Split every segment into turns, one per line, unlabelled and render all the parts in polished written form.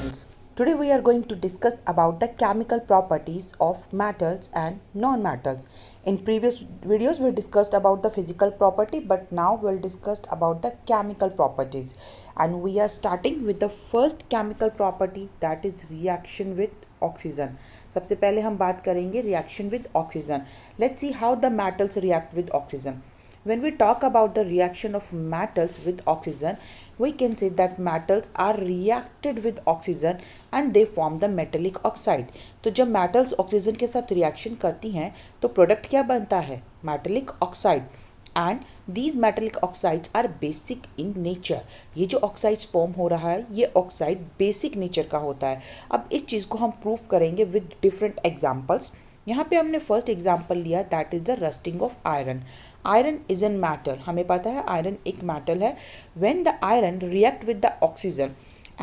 students, today we are going to discuss about the chemical properties of metals and non-metals. In previous videos we discussed about the physical property, but now we'll discuss about the chemical properties, and we are starting with the first chemical property, that is reaction with oxygen. सबसे पहले हम बात करेंगे reaction with oxygen. Let's see how the metals react with oxygen. When we talk about the reaction of metals with oxygen, we can say that metals are reacted with oxygen and they form the metallic oxide. तो जब metals oxygen के साथ reaction करती हैं तो product क्या बनता है? Metallic oxide. And these metallic oxides are basic in nature. ये जो oxides form हो रहा है ये oxide basic nature का होता है. अब इस चीज़ को हम prove करेंगे with different examples. यहाँ पे हमने फर्स्ट एग्जाम्पल लिया, that is the rusting of iron. Iron is an metal, हमें पता है आयरन एक मेटल है. When the iron react with the oxygen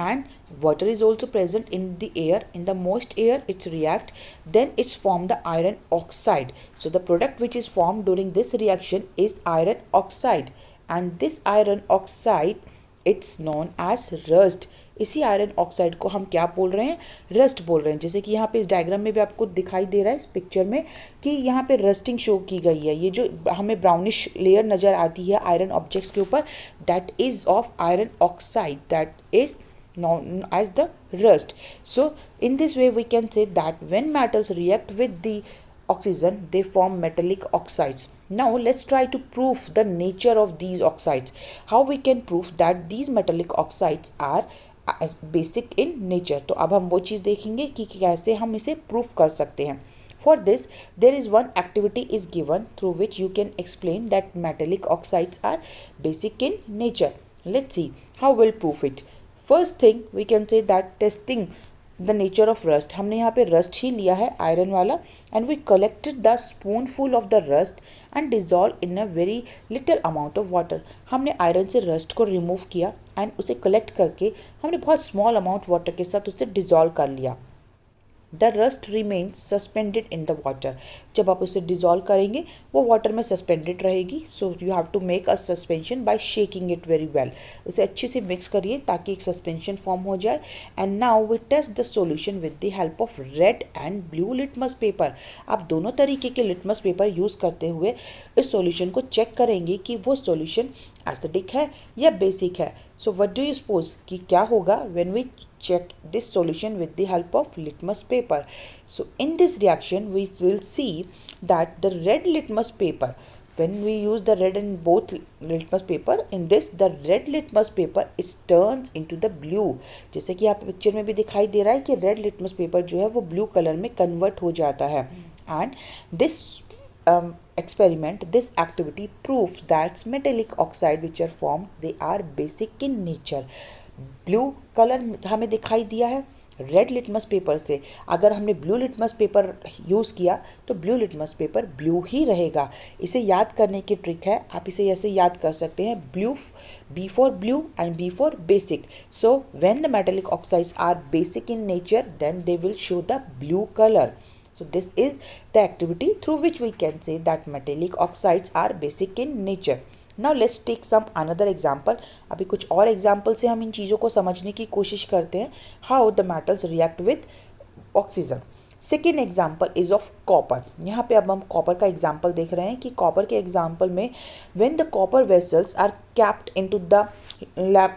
and water is also present in the air, in the moist air it's react, then it's form the iron oxide. So the product which is formed during this reaction is iron oxide, and this iron oxide it's known as rust. इसी iron oxide को हम क्या बोल रहे हैं? Rust बोल रहे हैं. जैसे कि यहाँ पे इस डायग्राम में भी आपको दिखाई दे रहा है इस पिक्चर में कि यहाँ पे रस्टिंग शो की गई है. ये जो हमें ब्राउनिश लेयर नज़र आती है आयरन ऑब्जेक्ट्स के ऊपर, that is of iron oxide, that is known as the rust. So in this way we can say that when metals react with the oxygen they form metallic oxides. Now let's try to prove the nature of these oxides. How we can prove that these metallic oxides are as basic in nature. तो अब हम वो चीज़ देखेंगे कि कैसे हम इसे prove कर सकते हैं. For this there is one activity is given through which you can explain that metallic oxides are basic in nature. Let's see how we'll prove it. First thing we can say that testing the nature of rust. हमने यहाँ पे rust ही लिया है iron वाला, and we collected the spoonful of the rust and dissolved in a very little amount of water. हमने iron से rust को remove किया and उसे collect करके हमने बहुत small amount water के साथ उसे dissolve कर लिया. The rust remains suspended in the water. जब आप उसे dissolve करेंगे वो water में suspended रहेगी. So you have to make a suspension by shaking it very well. उसे अच्छे से mix करिए ताकि एक suspension form हो जाए. And now we test the solution with the help of red and blue litmus paper. आप दोनों तरीके के litmus paper use करते हुए इस solution को check करेंगे कि वो solution acidic है या basic है. So what do you suppose कि क्या होगा when we check this solution with the help of litmus paper? So in this reaction we will see that the red litmus paper, when we use the red and both litmus paper, in this the red litmus paper is turns into the blue. जैसे कि आप picture में भी दिखाई दे रहा है कि red litmus paper जो है वो blue color में convert हो जाता है. And this experiment, this activity proves that metallic oxide which are formed they are basic in nature. Blue colour हमें दिखाई दिया है रेड लिटमस पेपर से. अगर हमने ब्लू लिटमस पेपर यूज़ किया तो ब्लू लिटमस पेपर ब्लू ही रहेगा. इसे याद करने की ट्रिक है, आप इसे ऐसे याद कर सकते हैं, blue, B for blue and B for basic. So when the metallic oxides are basic in nature then they will show the blue colour. So this is the activity through which we can say that metallic oxides are basic in nature. Now let's take some another example. अभी कुछ और example से हम इन चीज़ों को समझने की कोशिश करते हैं how the metals react with oxygen. Second example is of copper. यहाँ पे अब हम कॉपर का एग्जाम्पल देख रहे हैं कि कॉपर के एग्जाम्पल में when the copper vessels are capped into the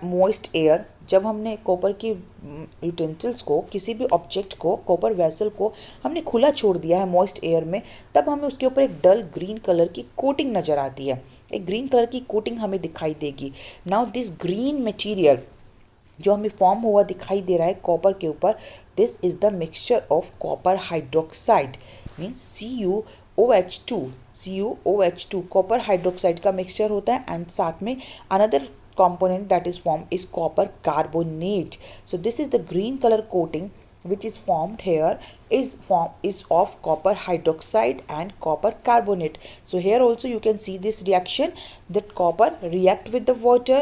moist air, जब हमने कॉपर की यूटेंसिल्स को, किसी भी ऑब्जेक्ट को, कॉपर वेसल को हमने खुला छोड़ दिया है मॉइस्ट एयर में, तब हमें उसके ऊपर एक डल ग्रीन कलर की कोटिंग नज़र आती है. एक ग्रीन कलर की कोटिंग हमें दिखाई देगी. नाउ दिस ग्रीन मटीरियल जो हमें फॉर्म हुआ दिखाई दे रहा है कॉपर के ऊपर, this is the mixture of copper hydroxide, means CuOH2 copper hydroxide का मिक्सचर होता है. एंड साथ में another component that is formed is copper carbonate. So this is the green color coating which is formed here is of copper hydroxide and copper carbonate. So here also you can see this reaction that copper react with the water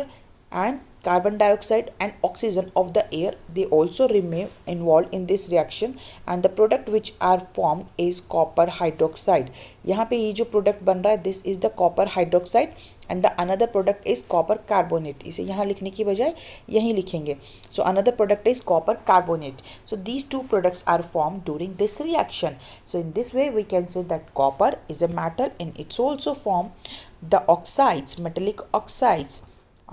and carbon dioxide and oxygen of the air, they also remain involved in this reaction, and the product which are formed is copper hydroxide. यहाँ पे ये जो product बन रहा है this is the copper hydroxide and the another product is copper carbonate. इसे यहाँ लिखने की बजाय यहीं लिखेंगे. So another product is copper carbonate. So these two products are form during this reaction. So in this way we can say that copper is a metal and it's also form the oxides, metallic oxides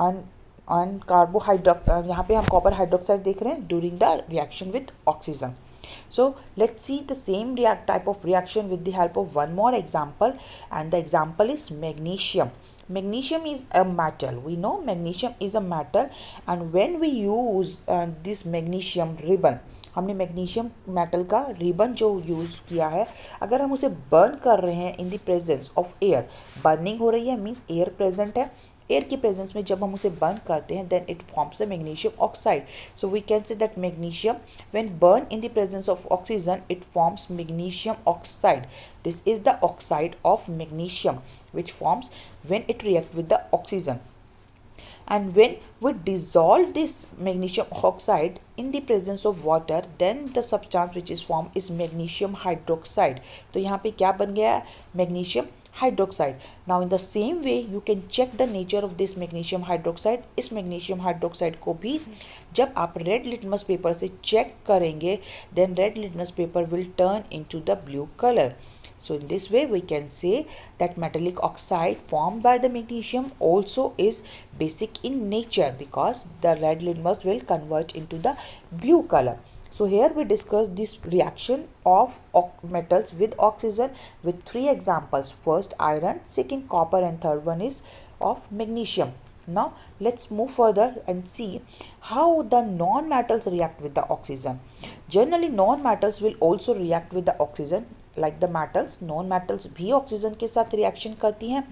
on carbohydroxide. यहाँ पे हम copper hydroxide देख रहे हैं during the reaction with oxygen. So let's see the same type of reaction with the help of one more example, and the example is magnesium. Magnesium is a metal. We know magnesium is a metal, and when we use this magnesium ribbon, हमने magnesium metal का ribbon जो use किया है, अगर हम उसे burn कर रहे हैं in the presence of air, burning हो रही है means air present है. एयर की प्रेजेंस में जब हम उसे बर्न करते हैं then it forms the magnesium oxide. So we can say that magnesium when burn in the presence of oxygen it forms magnesium oxide. This is the oxide of magnesium which forms when it react with the oxygen. And when we dissolve this magnesium oxide in the presence of water, then the substance which is formed is magnesium hydroxide. तो यहाँ पे क्या बन गया है? Magnesium hydroxide. Now in the same way you can check the nature of this magnesium hydroxide. इस magnesium hydroxide को भी जब आप red litmus paper से check करेंगे then red litmus paper will turn into the blue color. So in this way we can say that metallic oxide formed by the magnesium also is basic in nature because the red litmus will convert into the blue color. So here we discuss this reaction of metals with oxygen with three examples. First iron, second copper, and third one is of magnesium. Now let's move further and see how the non-metals react with the oxygen. Generally non-metals will also react with the oxygen like the metals. Non-metals भी oxygen के साथ reaction करती हैं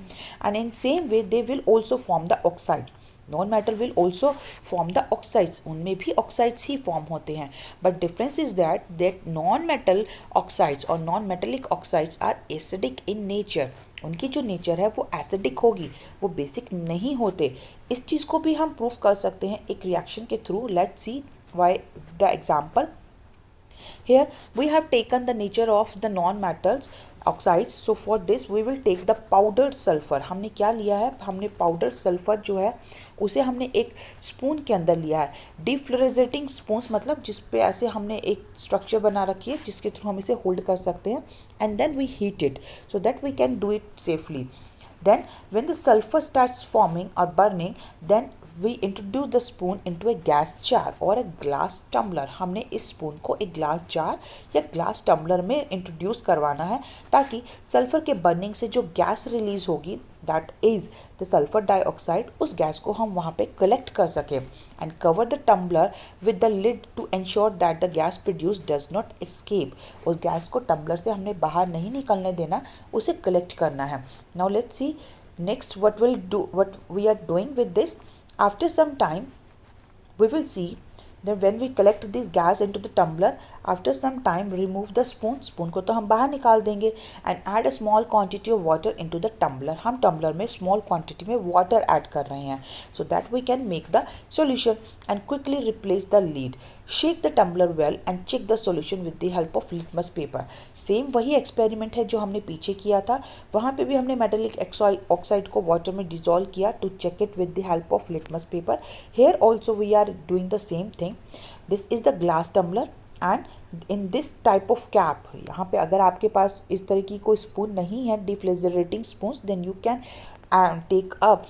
and in same way they will also form the oxide. Non-metal will also form the oxides. उनमें भी oxides ही form होते हैं. But difference is that non-metal oxides or non-metallic oxides are acidic in nature. उनकी जो nature है वो acidic होगी, वो बेसिक नहीं होते. इस चीज़ को भी हम प्रूफ कर सकते हैं एक रिएक्शन के through. Let's see why the example. Here we have taken the nature of the non-metals oxides. So for this we will take the powdered sulfur. हमने क्या लिया है? हमने powdered sulfur जो है उसे हमने एक स्पून के अंदर लिया है. डिफ्लोरेसेटिंग स्पून्स मतलब जिस पे ऐसे हमने एक स्ट्रक्चर बना रखी है जिसके थ्रू हम इसे होल्ड कर सकते हैं. And then we heat it so that we can do it safely. Then when the sulfur starts forming or burning, then we introduce the spoon into a gas jar or a glass tumbler. हमने इस spoon को एक glass jar या glass tumbler में introduce करवाना है ताकि sulphur के बर्निंग से जो गैस रिलीज होगी that is the sulphur dioxide, उस गैस को हम वहाँ पे कलेक्ट कर सकें. And cover the tumbler with the lid to ensure that the gas produce does not escape. उस गैस को टम्बलर से हमने बाहर नहीं निकलने देना, उसे कलेक्ट करना है. Now let's see next what we are doing with this. After some time, we will see that when we collect this gas into the tumbler, after some time remove the spoon. Spoon को तो हम बाहर निकाल देंगे and add a small quantity of water into the tumbler. हम tumbler में small quantity में water add कर रहे हैं so that we can make the solution and quickly replace the lid. Shake the tumbler well and check the solution with the help of litmus paper. Same वही experiment है जो हमने पीछे किया था. वहाँ पे भी हमने metallic oxide को water में dissolve किया to check it with the help of litmus paper. Here also we are doing the same thing. This is the glass tumbler and in this type of cap, यहाँ पे अगर आपके पास इस तरह की कोई स्पून नहीं है deflagrating spoons, then you can take up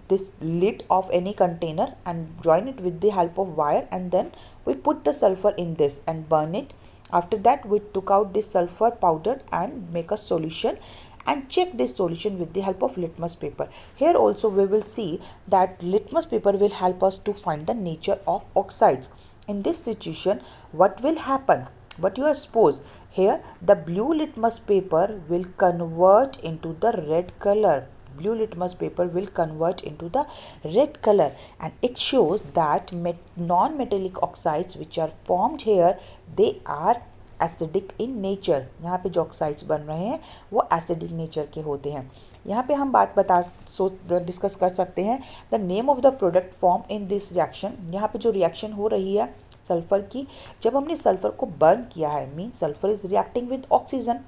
this lid of any container and join it with the help of wire, and then we put the sulfur in this and burn it. After that we took out this sulfur powder and make a solution and check this solution with the help of litmus paper. Here also we will see that litmus paper will help us to find the nature of oxides. In this situation, what will happen? What you are suppose? Here the blue litmus paper will convert into the red color. Blue litmus paper will convert into the red color, and it shows that non-metallic oxides which are formed here, they are acidic in nature. यहाँ पे जो oxides बन रहे हैं वो acidic nature के होते हैं. यहाँ पे हम डिस्कस कर सकते हैं the name of the product form in this reaction. यहाँ पे जो रिएक्शन हो रही है सल्फर की, जब हमने सल्फर को बर्न किया है mean sulphur is reacting with oxygen.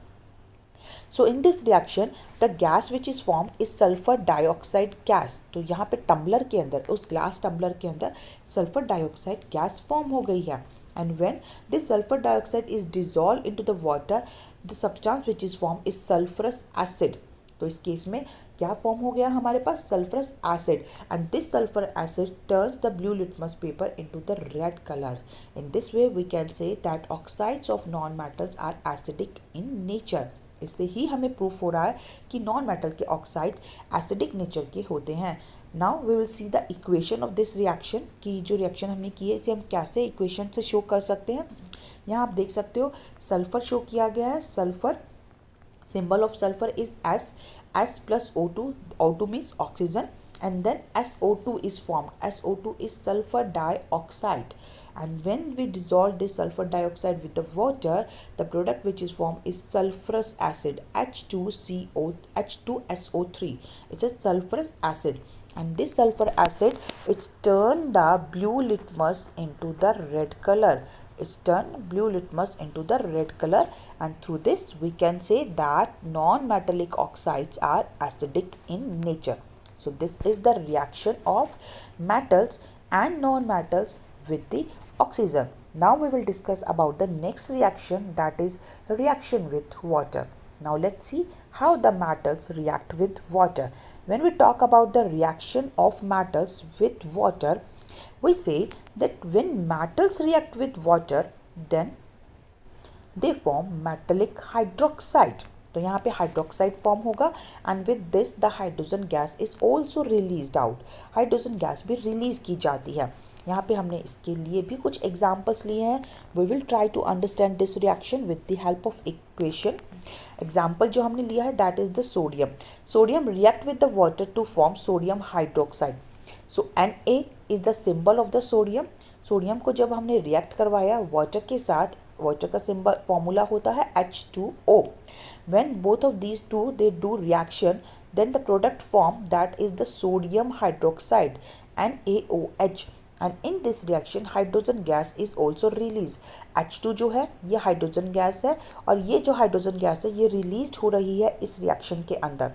So in this reaction the gas which is formed is sulfur dioxide gas. तो यहाँ पे टम्बलर के अंदर, उस ग्लास टम्बलर के अंदर सल्फर डाइऑक्साइड गैस फॉर्म हो गई है. And when this sulfur dioxide is dissolved into the water, the substance which is formed is sulfurous acid. तो इस केस में क्या फॉर्म हो गया हमारे पास? Sulphurous acid. And this sulphur acid turns the blue litmus paper into the red colour. In this way we can say that oxides of non metals are acidic in nature. इससे ही हमें proof हो रहा है कि non metal के oxides acidic nature के होते हैं. Now we will see the equation of this reaction, कि जो रिएक्शन हमने की है इसे हम कैसे इक्वेशन से शो कर सकते हैं. यहाँ आप देख सकते हो सल्फर शो किया गया है. Sulphur, symbol of sulfur is S plus O2. O2 means oxygen, and then SO2 is formed. SO2 is sulfur dioxide, and when we dissolve this sulfur dioxide with the water, the product which is formed is sulfurous acid, H2SO3. It's a sulfurous acid, and this sulfur acid, it's turned the blue litmus into the red color. It's turned blue litmus into the red color, and through this we can say that non-metallic oxides are acidic in nature. So this is the reaction of metals and non-metals with the oxygen. Now we will discuss about the next reaction, that is reaction with water. Now let's see how the metals react with water. When we talk about the reaction of metals with water, we say that when metals react with water, then they form metallic hydroxide. तो यहाँ पे hydroxide form होगा, and with this the hydrogen gas is also released out. Hydrogen gas भी release की जाती है. यहाँ पे हमने इसके लिए भी कुछ एग्जाम्पल्स लिए हैं. We will try to understand this reaction with the help of equation. Example जो हमने लिया है that is the sodium. Sodium react with the water to form sodium hydroxide. So Na is the symbol of the sodium. Sodium को जब हमने react करवाया water के साथ, वाटर का सिंबल फॉर्मूला होता है H2O. When both of these two they do reaction, then the product form that is the sodium hydroxide, NaOH. And in this reaction hydrogen gas is also released. H2 जो है ये hydrogen gas है, और ये जो hydrogen gas है ये release हो रही है इस रिएक्शन के अंदर.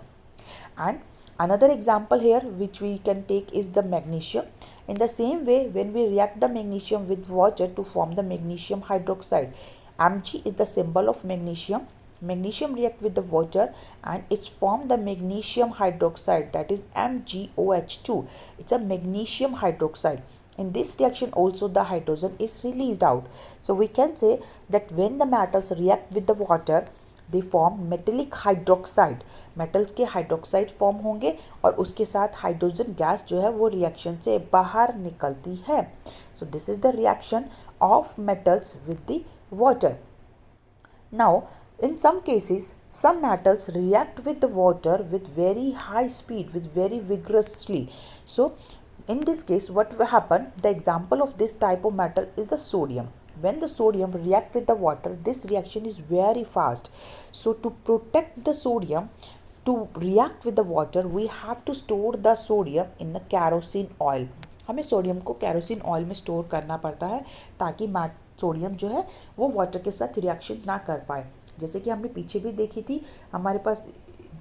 And another example here which we can take is the magnesium. In the same way, when we react the magnesium with water to form the magnesium hydroxide, Mg is the symbol of magnesium. Magnesium react with the water and it's formed the magnesium hydroxide, that is MgOH2. It's a magnesium hydroxide. In this reaction also the hydrogen is released out. So we can say that when the metals react with the water, they form metallic hydroxide. metals के hydroxide form होंगे और उसके साथ hydrogen gas जो है वो reaction से बाहर निकलती है. So this is the reaction of metals with the water. Now in some cases some metals react with the water with very high speed, with very vigorously. So in this case what will happen, the example of this type of metal is the sodium. When the sodium react with the water, this reaction is very fast. So to protect the sodium to react with the water, we have to store the sodium in the kerosene oil. हमें sodium को kerosene oil में store करना पड़ता है ताकि sodium जो है वो वाटर के साथ रिएक्शन ना कर पाए. जैसे कि हमने पीछे भी देखी थी, हमारे पास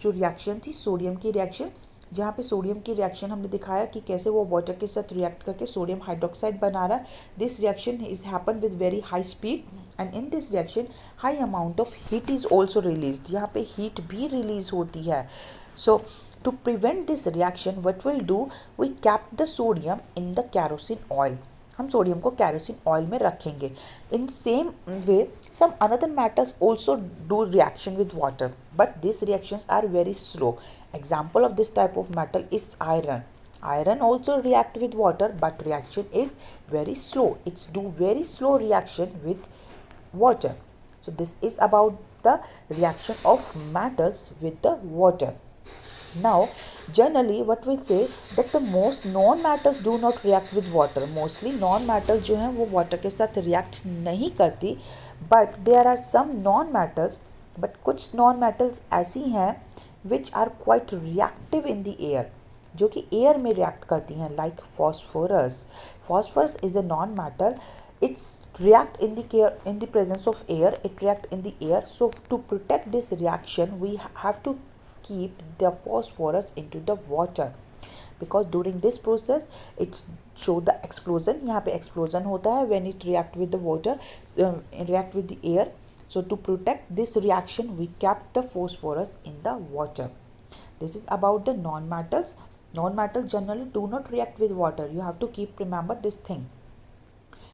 जो रिएक्शन थी सोडियम की रिएक्शन, जहाँ पे सोडियम की रिएक्शन हमने दिखाया कि कैसे वो वाटर के साथ रिएक्ट करके सोडियम हाइड्रोक्साइड बना रहा है. This reaction is happen with very high speed, and in this reaction high amount of heat is also released. यहाँ पे हीट भी रिलीज होती है. So to prevent this reaction what will do, we keep the sodium in the kerosene oil. हम sodium को kerosene oil में रखेंगे. In same way some another metals also do reaction with water, but this reactions are very slow. Example of this type of metal is iron. Iron also react with water, but reaction is very slow. It's do very slow reaction with water. So this is about the reaction of metals with the water. Now generally what we'll say that the most non-metals do not react with water. Mostly non-metals जो हैं वो water के साथ react नहीं करती, but there are some non-metals, but कुछ non-metals ऐसी हैं which are quite reactive in the air. जो कि एयर में रिएक्ट करती हैं, like phosphorus. Phosphorus is a non matter. It's react in the presence of air. It react in the air. So to protect this reaction, we have to keep the phosphorus into the water, because during this process it show the explosion. यहाँ पे explosion होता है when it react with the water, react with the air. So to protect this reaction, we kept the phosphorus in the water. This is about the non-metals. Non-metals generally do not react with water. You have to keep remember this thing.